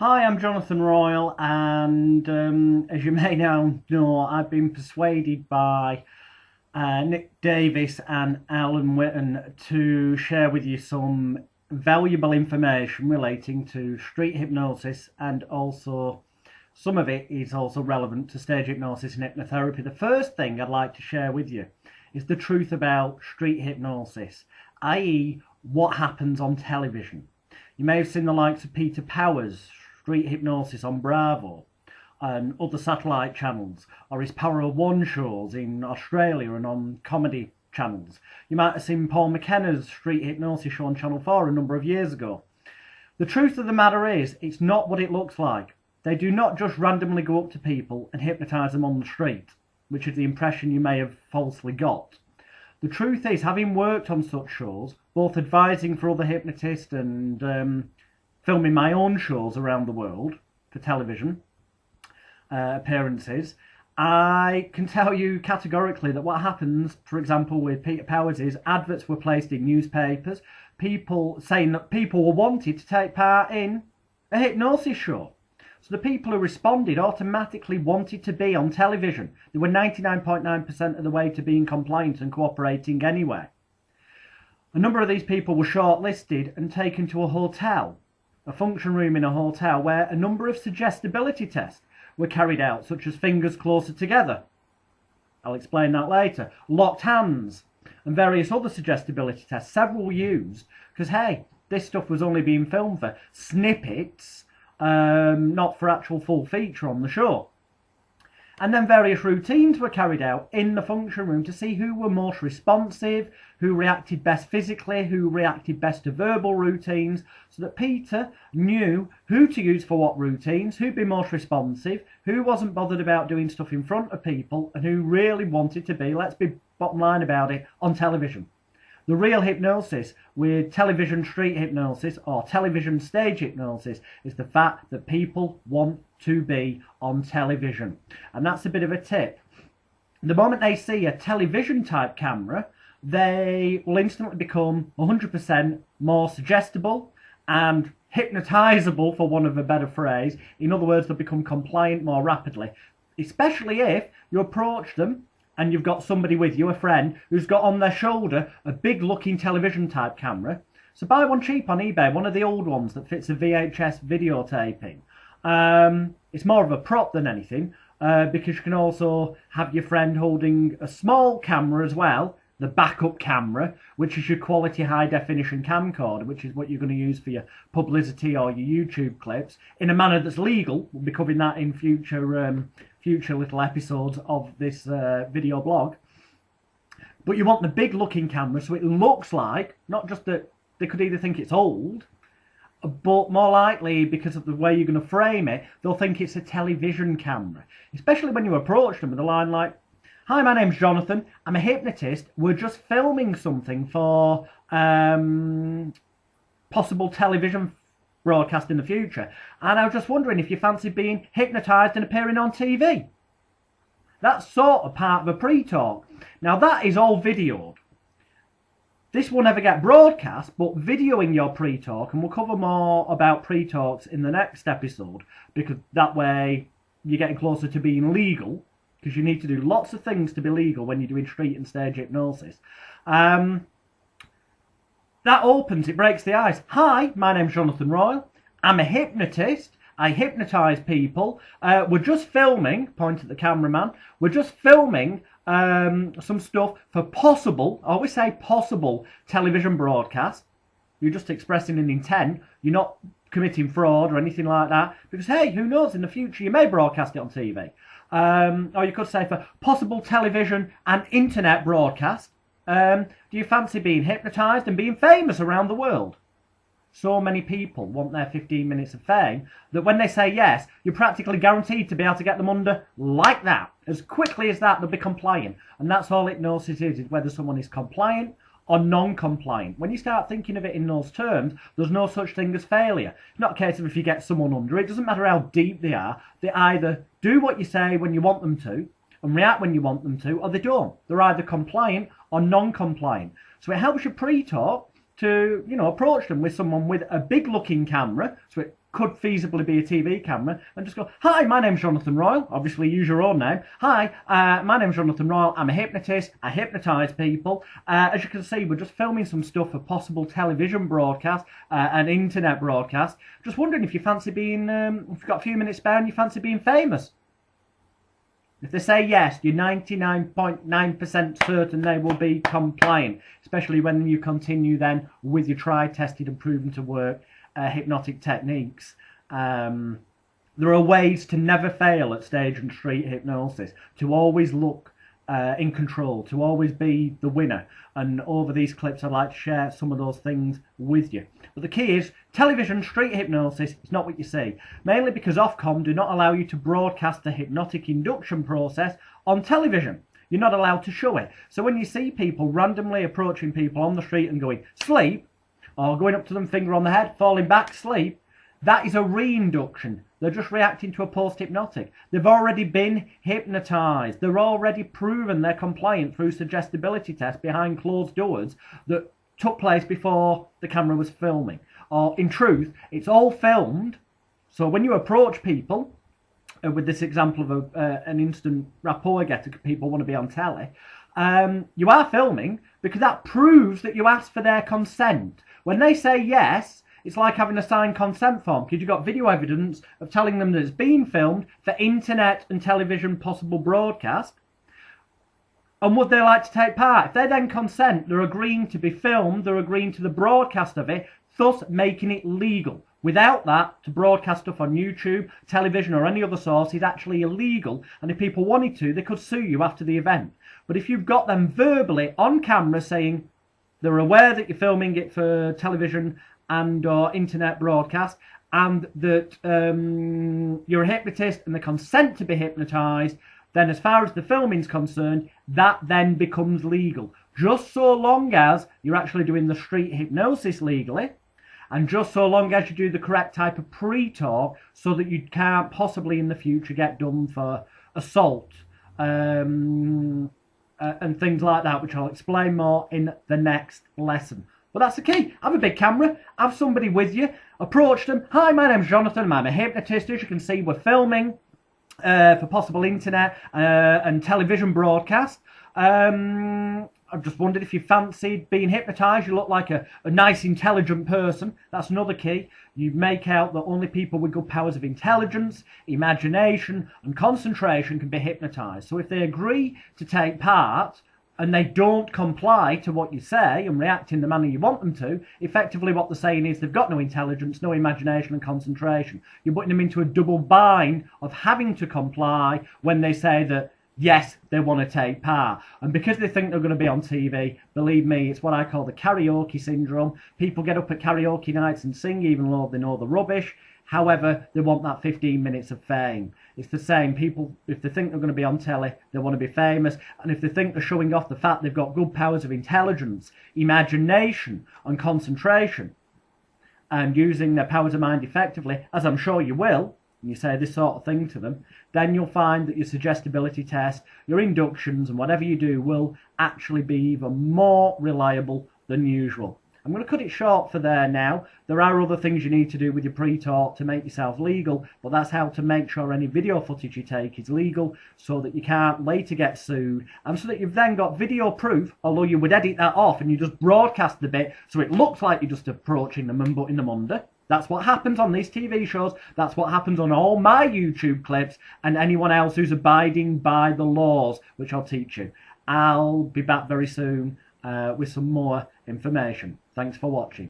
Hi, I'm Jonathan Royle, and as you may now know, I've been persuaded by Nick Davis and Alan Witten to share with you some valuable information relating to street hypnosis, and also some of it is also relevant to stage hypnosis and hypnotherapy. The first thing I'd like to share with you is the truth about street hypnosis, i.e. what happens on television. You may have seen the likes of Peter Powers' street hypnosis on Bravo and other satellite channels, or his Power of One shows in Australia and on comedy channels. You might have seen Paul McKenna's street hypnosis show on Channel 4 a number of years ago. The truth of the matter is, it's not what it looks like. They do not just randomly go up to people and hypnotise them on the street, which is the impression you may have falsely got. The truth is, having worked on such shows, both advising for other hypnotists and filming my own shows around the world for television appearances, I can tell you categorically that what happens, for example, with Peter Powers is adverts were placed in newspapers, people saying that people were wanted to take part in a hypnosis show. So the people who responded automatically wanted to be on television. They were 99.9% of the way to being compliant and cooperating anyway. A number of these people were shortlisted and taken to a hotel, a function room in a hotel, where a number of suggestibility tests were carried out, such as fingers closer together. I'll explain that later. Locked hands and various other suggestibility tests. Several were used because, hey, this stuff was only being filmed for snippets, not for actual full feature on the show. And then various routines were carried out in the function room to see who were most responsive, who reacted best physically, who reacted best to verbal routines, so that Peter knew who to use for what routines, who'd be most responsive, who wasn't bothered about doing stuff in front of people, and who really wanted to be, let's be bottom line about it, on television. The real hypnosis with television street hypnosis or television stage hypnosis is the fact that people want to be on television. And that's a bit of a tip. The moment they see a television type camera, they will instantly become 100% more suggestible and hypnotizable, for want of a better phrase. In other words, they'll become compliant more rapidly, especially if you approach them and you've got somebody with you, a friend, who's got on their shoulder a big looking television type camera. So buy one cheap on eBay, one of the old ones that fits a VHS videotaping. It's more of a prop than anything, because you can also have your friend holding a small camera as well, the backup camera, which is your quality high definition camcorder, which is what you're going to use for your publicity or your YouTube clips, in a manner that's legal. We'll be covering that in future little episodes of this video blog. But you want the big looking camera so it looks like, not just that they could either think it's old, but more likely, because of the way you're going to frame it, they'll think it's a television camera. Especially when you approach them with a line like, "Hi, my name's Jonathan, I'm a hypnotist, we're just filming something for possible television broadcast in the future, and I was just wondering if you fancy being hypnotised and appearing on TV." That's sort of part of a pre-talk. Now that is all videoed. This will never get broadcast, but videoing your pre-talk, and we'll cover more about pre-talks in the next episode, because that way you're getting closer to being legal, because you need to do lots of things to be legal when you're doing street and stage hypnosis. That opens, it breaks the ice. "Hi, my name's Jonathan Royle. I'm a hypnotist. I hypnotise people. We're just filming," point at the cameraman, "we're just filming some stuff for possible," always say possible, "television broadcast." You're just expressing an intent. You're not committing fraud or anything like that, because, hey, who knows, in the future you may broadcast it on TV. Or you could say for possible television and internet broadcast. Do you fancy being hypnotised and being famous around the world? So many people want their 15 minutes of fame that when they say yes, you're practically guaranteed to be able to get them under like that. As quickly as that, they'll be compliant. And that's all hypnosis is whether someone is compliant or non-compliant. When you start thinking of it in those terms, there's no such thing as failure. It's not a case of if you get someone under, it doesn't matter how deep they are, they either do what you say when you want them to and react when you want them to, or they don't. They're either compliant or non-compliant. So it helps you pre-talk to, you know, approach them with someone with a big looking camera, so it could feasibly be a TV camera, and just go, "Hi, my name's Jonathan Royle." Obviously use your own name. "Hi, my name's Jonathan Royle. I'm a hypnotist. I hypnotise people. As you can see, we're just filming some stuff for possible television broadcast and internet broadcast. Just wondering if you fancy being, if you've got a few minutes spare and you fancy being famous." If they say yes, you're 99.9% certain they will be compliant, especially when you continue then with your tried, tested and proven to work hypnotic techniques. There are ways to never fail at stage and street hypnosis, to always look in control, to always be the winner. And over these clips I'd like to share some of those things with you. But the key is, television street hypnosis is not what you see, mainly because Ofcom do not allow you to broadcast the hypnotic induction process on television. You're not allowed to show it. So when you see people randomly approaching people on the street and going, "Sleep," or going up to them, finger on the head, falling back, "Sleep," that is a reinduction. They're just reacting to a post-hypnotic. They've already been hypnotised. They're already proven they're compliant through suggestibility tests behind closed doors that took place before the camera was filming. Or in truth, it's all filmed. So when you approach people, with this example of an instant rapport getter, people want to be on telly, you are filming because that proves that you asked for their consent. When they say yes, it's like having a signed consent form, because you've got video evidence of telling them that it's been filmed for internet and television possible broadcast. And would they like to take part? If they then consent, they're agreeing to be filmed, they're agreeing to the broadcast of it, thus making it legal. Without that, to broadcast stuff on YouTube, television or any other source is actually illegal, and if people wanted to, they could sue you after the event. But if you've got them verbally on camera saying they're aware that you're filming it for television and or internet broadcast, and that you're a hypnotist and they consent to be hypnotised, then as far as the filming's concerned, that then becomes legal. Just so long as you're actually doing the street hypnosis legally, and just so long as you do the correct type of pre-talk, so that you can't possibly in the future get done for assault and things like that, which I'll explain more in the next lesson. But that's the key. Have a big camera, have somebody with you, approach them. "Hi, my name's Jonathan, I'm a hypnotist. As you can see, we're filming for possible internet and television broadcast. I've just wondered if you fancied being hypnotised. You look like a nice, intelligent person." That's another key. You make out that only people with good powers of intelligence, imagination and concentration can be hypnotised. So if they agree to take part and they don't comply to what you say and react in the manner you want them to, effectively what they're saying is they've got no intelligence, no imagination and concentration. You're putting them into a double bind of having to comply when they say that yes, they want to take part. And because they think they're going to be on TV, believe me, it's what I call the karaoke syndrome. People get up at karaoke nights and sing even though they know the rubbish. However, they want that 15 minutes of fame. It's the same. People, if they think they're going to be on telly, they want to be famous. And if they think they're showing off the fact they've got good powers of intelligence, imagination and concentration, and using their powers of mind effectively, as I'm sure you will, and you say this sort of thing to them, then you'll find that your suggestibility test, your inductions and whatever you do will actually be even more reliable than usual. I'm going to cut it short for there now. There are other things you need to do with your pre-talk to make yourself legal, but that's how to make sure any video footage you take is legal so that you can't later get sued, and so that you've then got video proof, although you would edit that off and you just broadcast the bit so it looks like you're just approaching them and butting them under. That's what happens on these TV shows. That's what happens on all my YouTube clips and anyone else who's abiding by the laws, which I'll teach you. I'll be back very soon with some more information. Thanks for watching.